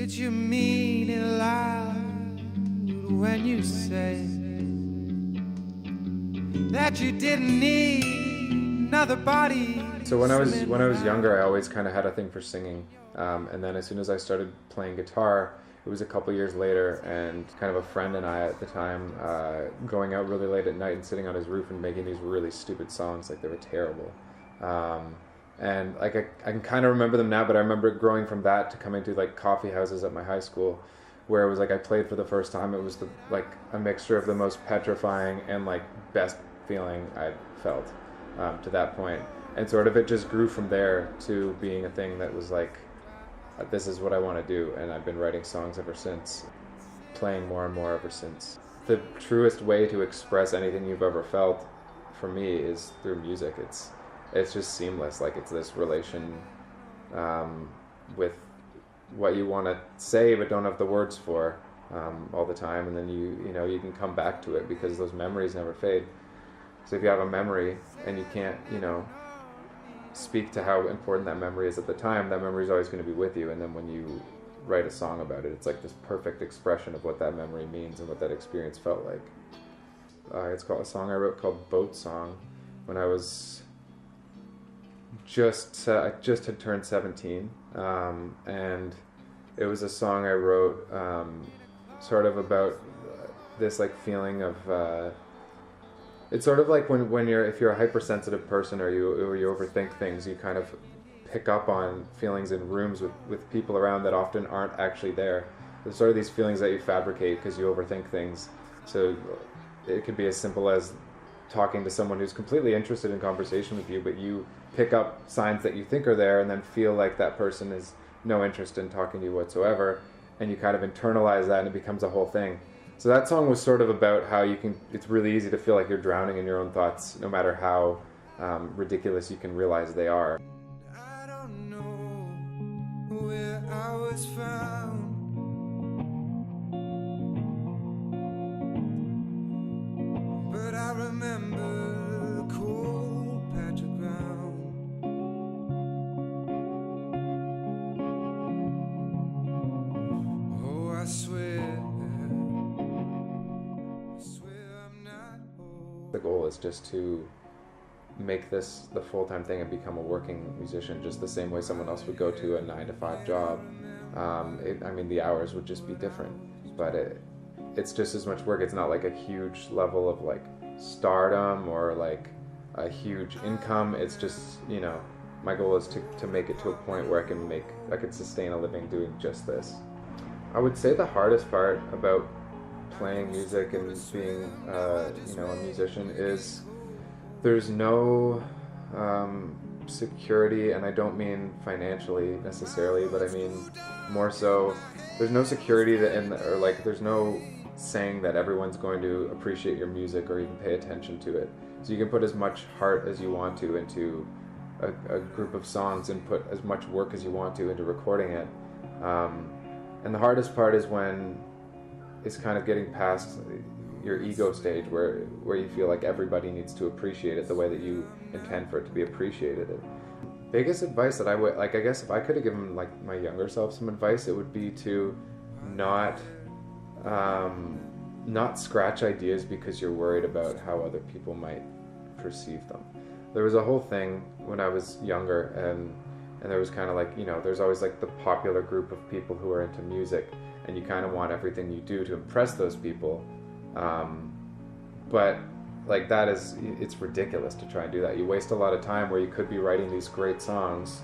Did you mean it loud when you said that you didn't need another body? So when I was younger, I always kind of had a thing for singing, and then as soon as I started playing guitar, it was a couple years later, and kind of a friend and I at the time going out really late at night and sitting on his roof and making these really stupid songs, like they were terrible. And like I can kind of remember them now, but I remember growing from that to coming to like coffee houses at my high school, where it was like I played for the first time. It was like a mixture of the most petrifying and like best feeling I'd felt to that point. And sort of it just grew from there to being a thing that was like, this is what I want to do. And I've been writing songs ever since, playing more and more ever since. The truest way to express anything you've ever felt for me is through music. It's just seamless. Like it's this relation with what you want to say but don't have the words for all the time, and then you can come back to it because those memories never fade. So if you have a memory and you can't speak to how important that memory is at the time, that memory is always going to be with you, and then when you write a song about it, it's like this perfect expression of what that memory means and what that experience felt like. It's called a song I wrote called Boat Song when I was I just had turned 17, and it was a song I wrote sort of about this like feeling of it's sort of like when if you're a hypersensitive person or you overthink things, you kind of pick up on feelings in rooms with people around that often aren't actually there. There's sort of these feelings that you fabricate because you overthink things. So it could be as simple as talking to someone who's completely interested in conversation with you, but you pick up signs that you think are there and then feel like that person is no interest in talking to you whatsoever, and you kind of internalize that and it becomes a whole thing. So that song was sort of about how it's really easy to feel like you're drowning in your own thoughts, no matter how ridiculous you can realize they are. I don't know where I was found, but I remember the cold patch of ground. Oh, I swear I'm not old. The goal is just to make this the full-time thing and become a working musician, just the same way someone else would go to a 9-to-5 job. The hours would just be different, but it's just as much work. It's not like a huge level of like stardom or like a huge income. It's just, my goal is to make it to a point where I can sustain a living doing just this. I would say the hardest part about playing music and being a musician is there's no security, and I don't mean financially necessarily, but I mean more so there's no security there's no saying that everyone's going to appreciate your music or even pay attention to it. So you can put as much heart as you want to into a group of songs and put as much work as you want to into recording it. And the hardest part is when it's kind of getting past your ego stage where you feel like everybody needs to appreciate it the way that you intend for it to be appreciated. Biggest advice that I would, I guess if I could have given like my younger self some advice, it would be to not scratch ideas because you're worried about how other people might perceive them. There was a whole thing when I was younger, and there was kind of like, there's always like the popular group of people who are into music, and you kind of want everything you do to impress those people. But like it's ridiculous to try and do that. You waste a lot of time where you could be writing these great songs